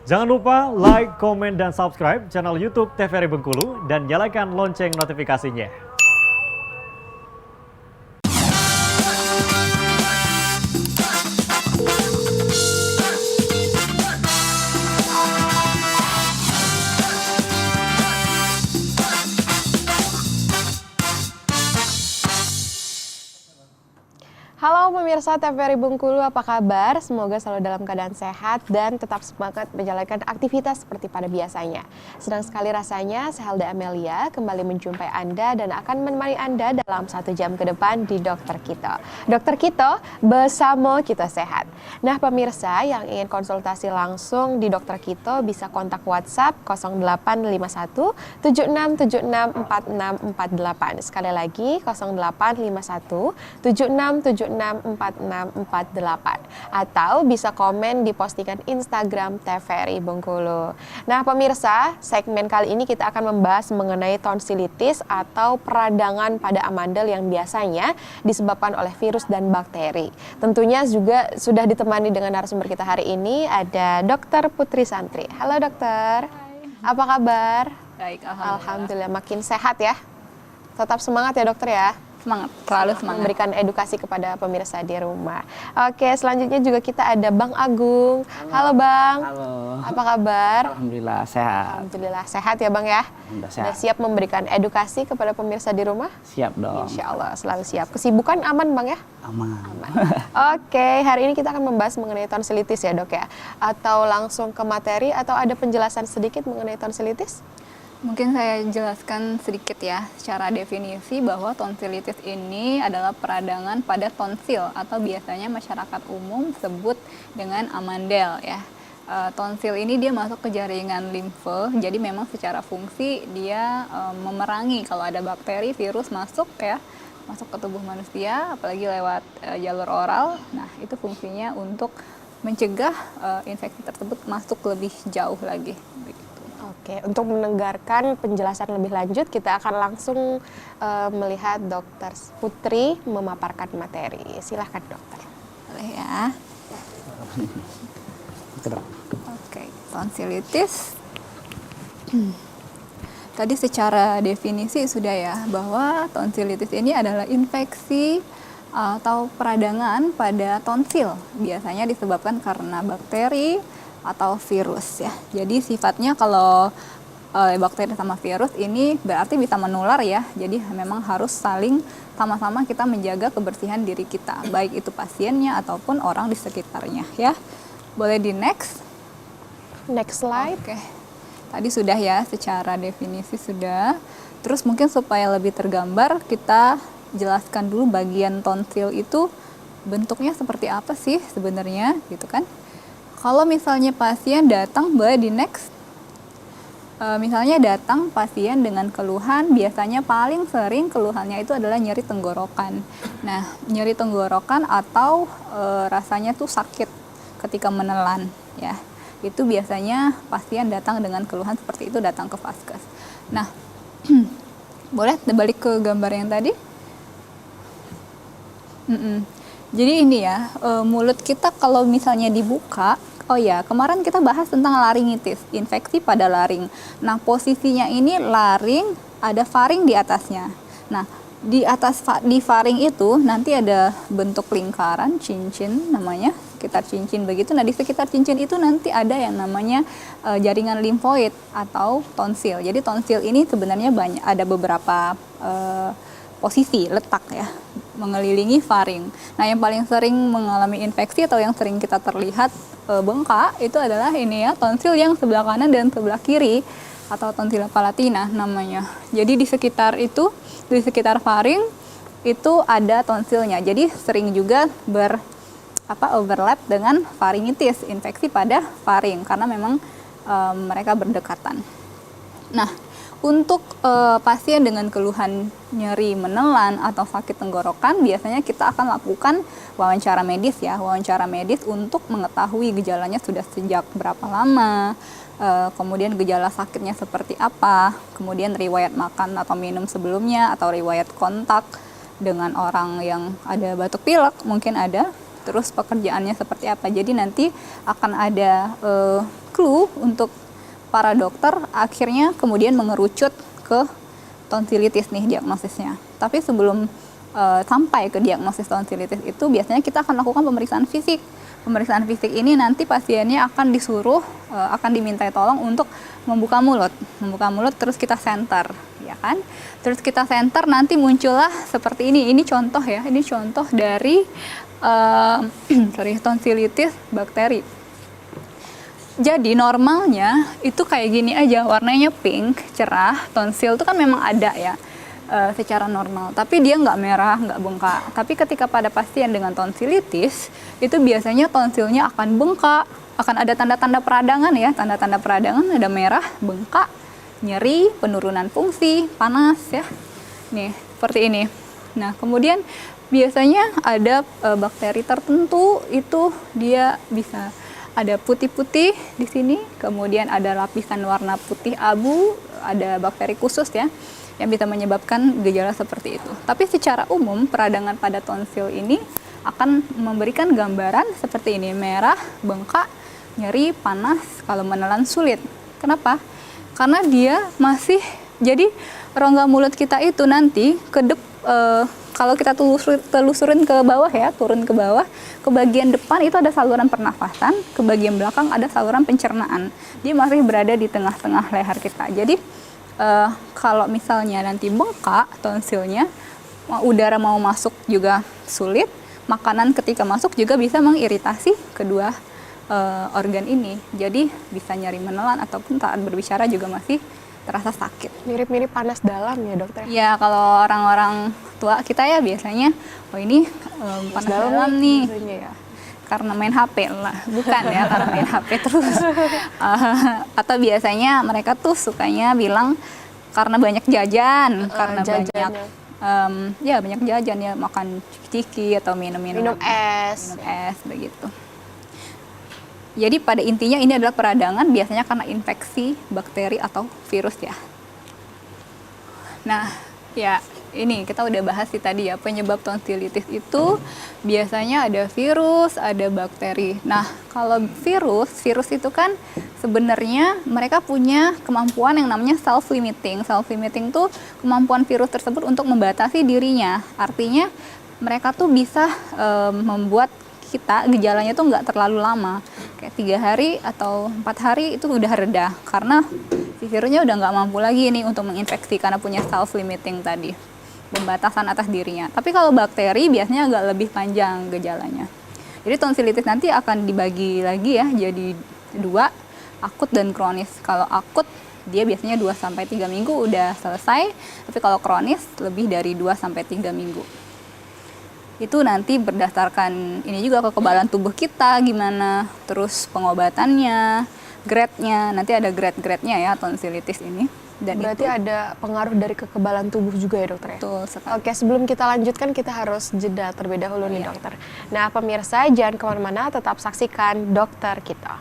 Jangan lupa like, komen, dan subscribe channel YouTube TVRI Bengkulu dan nyalakan lonceng notifikasinya. Halo pemirsa TVRI Bengkulu, apa kabar? Semoga selalu dalam keadaan sehat dan tetap semangat menjalankan aktivitas seperti pada biasanya. Senang sekali rasanya Sehelda Amelia kembali menjumpai Anda dan akan menemani Anda dalam 1 jam ke depan di Dokter Kito. Dokter Kito, bersama kita sehat. Nah pemirsa yang ingin konsultasi langsung di Dokter Kito bisa kontak WhatsApp 0851 7676 4648. Sekali lagi 0851 7676 4648 atau bisa komen di postingan Instagram TVRI Bengkulu. Nah pemirsa, segmen kali ini kita akan membahas mengenai tonsilitis atau peradangan pada amandel yang biasanya disebabkan oleh virus dan bakteri. Tentunya juga sudah ditemani dengan narasumber kita hari ini ada Dr. Putri Santri. Halo dokter. Hai. Apa kabar? Baik, Alhamdulillah makin sehat ya. Tetap semangat ya dokter ya. Semangat, selalu semangat. Memberikan edukasi kepada pemirsa di rumah. Oke, selanjutnya juga kita ada Bang Agung. Halo Bang. Halo. Apa kabar? Alhamdulillah sehat. Alhamdulillah sehat ya Bang ya. Sehat. Sudah siap memberikan edukasi kepada pemirsa di rumah? Siap dong. Insya Allah selalu siap. Kesibukan aman Bang ya? Aman. Oke, hari ini kita akan membahas mengenai tonsilitis ya dok ya. Atau langsung ke materi atau ada penjelasan sedikit mengenai tonsilitis? Mungkin saya jelaskan sedikit ya secara definisi bahwa tonsilitis ini adalah peradangan pada tonsil atau biasanya masyarakat umum sebut dengan amandel ya. Tonsil ini dia masuk ke jaringan limfe, jadi memang secara fungsi dia memerangi kalau ada bakteri, virus masuk ya, masuk ke tubuh manusia, apalagi lewat jalur oral. Nah itu fungsinya untuk mencegah infeksi tersebut masuk lebih jauh lagi. Oke, untuk mendengarkan penjelasan lebih lanjut, kita akan langsung melihat Dokter Putri memaparkan materi. Silahkan dokter. Boleh ya. Oke, tonsilitis. Tadi secara definisi sudah ya, bahwa tonsilitis ini adalah infeksi atau peradangan pada tonsil. Biasanya disebabkan karena bakteri atau virus ya. Jadi sifatnya kalau bakteri sama virus ini berarti bisa menular ya. Jadi memang harus saling sama-sama kita menjaga kebersihan diri kita, baik itu pasiennya ataupun orang di sekitarnya ya. Boleh di next. Next slide. Oke. Tadi sudah ya secara definisi sudah. Terus mungkin supaya lebih tergambar kita jelaskan dulu bagian tonsil itu bentuknya seperti apa sih sebenarnya gitu kan. Kalau misalnya pasien datang, boleh di next. Misalnya datang pasien dengan keluhan, biasanya paling sering keluhannya itu adalah nyeri tenggorokan. Nah, nyeri tenggorokan atau rasanya tuh sakit ketika menelan, ya. Itu biasanya pasien datang dengan keluhan seperti itu, datang ke vaskes. Nah, boleh balik ke gambar yang tadi? Jadi ini ya, mulut kita kalau misalnya dibuka, oh ya, kemarin kita bahas tentang laringitis, infeksi pada laring. Nah, posisinya ini laring, ada faring di atasnya. Nah, di faring itu nanti ada bentuk lingkaran, cincin namanya, sekitar cincin begitu. Nah, di sekitar cincin itu nanti ada yang namanya jaringan limfoid atau tonsil. Jadi tonsil ini sebenarnya banyak, ada beberapa posisi letak ya, mengelilingi faring. Nah, yang paling sering mengalami infeksi atau yang sering kita terlihat bengkak itu adalah ini ya, tonsil yang sebelah kanan dan sebelah kiri atau tonsil palatina namanya. Jadi di sekitar itu, di sekitar faring itu ada tonsilnya. Jadi sering juga overlap dengan faringitis, infeksi pada faring karena memang mereka berdekatan. Nah, untuk pasien dengan keluhan nyeri menelan atau sakit tenggorokan, biasanya kita akan lakukan wawancara medis ya, wawancara medis untuk mengetahui gejalanya sudah sejak berapa lama, kemudian gejala sakitnya seperti apa, kemudian riwayat makan atau minum sebelumnya, atau riwayat kontak dengan orang yang ada batuk pilek, mungkin ada, terus pekerjaannya seperti apa. Jadi nanti akan ada clue untuk para dokter akhirnya kemudian mengerucut ke tonsilitis nih diagnosisnya. Tapi sebelum sampai ke diagnosis tonsilitis itu biasanya kita akan lakukan pemeriksaan fisik. Pemeriksaan fisik ini nanti pasiennya akan disuruh, akan dimintai tolong untuk membuka mulut terus kita senter, ya kan? Terus kita senter nanti muncullah seperti ini. Ini contoh ya, ini contoh dari tonsilitis bakteri. Jadi normalnya itu kayak gini aja, warnanya pink, cerah. Tonsil itu kan memang ada ya secara normal, tapi dia nggak merah, nggak bengkak. Tapi ketika pada pasien dengan tonsilitis, itu biasanya tonsilnya akan bengkak, akan ada tanda-tanda peradangan ya, tanda-tanda peradangan ada merah, bengkak, nyeri, penurunan fungsi, panas ya. Nih, seperti ini. Nah, kemudian biasanya ada bakteri tertentu itu dia bisa ada putih-putih di sini, kemudian ada lapisan warna putih abu, ada bakteri khusus ya yang bisa menyebabkan gejala seperti itu. Tapi secara umum peradangan pada tonsil ini akan memberikan gambaran seperti ini, merah, bengkak, nyeri, panas, kalau menelan sulit. Kenapa? Karena dia masih, jadi rongga mulut kita itu nanti kalau kita telusurin ke bawah ya, turun ke bawah, ke bagian depan itu ada saluran pernafasan, ke bagian belakang ada saluran pencernaan. Dia masih berada di tengah-tengah leher kita. Jadi kalau misalnya nanti bengkak tonsilnya, udara mau masuk juga sulit, makanan ketika masuk juga bisa mengiritasi kedua organ ini. Jadi bisa nyeri menelan ataupun saat berbicara juga masih terasa sakit. Mirip-mirip panas dalam ya dokter? Ya, kalau orang-orang tua kita ya biasanya, oh ini panas dalam nih. Ya. Karena main HP lah, bukan ya, karena main HP terus. Atau biasanya mereka tuh sukanya bilang karena banyak jajan, karena banyak jajan ya, makan ciki atau minum es begitu. Jadi pada intinya ini adalah peradangan biasanya karena infeksi bakteri atau virus ya. Nah, ya ini kita udah bahas sih tadi ya, penyebab tonsilitis itu biasanya ada virus, ada bakteri. Nah, kalau virus itu kan sebenarnya mereka punya kemampuan yang namanya self-limiting. Self-limiting tuh kemampuan virus tersebut untuk membatasi dirinya. Artinya mereka tuh bisa membuat kita gejalanya tuh nggak terlalu lama, kayak 3 hari atau 4 hari itu udah reda karena si virusnya udah nggak mampu lagi nih untuk menginfeksi karena punya self-limiting tadi, pembatasan atas dirinya. Tapi kalau bakteri biasanya agak lebih panjang gejalanya. Jadi tonsilitis nanti akan dibagi lagi ya jadi 2, akut dan kronis. Kalau akut dia biasanya 2-3 minggu udah selesai, tapi kalau kronis lebih dari 2-3 minggu. Itu nanti berdasarkan ini juga kekebalan tubuh kita gimana, terus pengobatannya, grade-nya, nanti ada grade-grade-nya ya tonsilitis ini. Dan berarti itu ada pengaruh dari kekebalan tubuh juga ya dokter ya? betul sekali. Oke, sebelum kita lanjutkan kita harus jeda terlebih dahulu nih dokter. Nah pemirsa jangan kemana-mana, tetap saksikan dokter kita.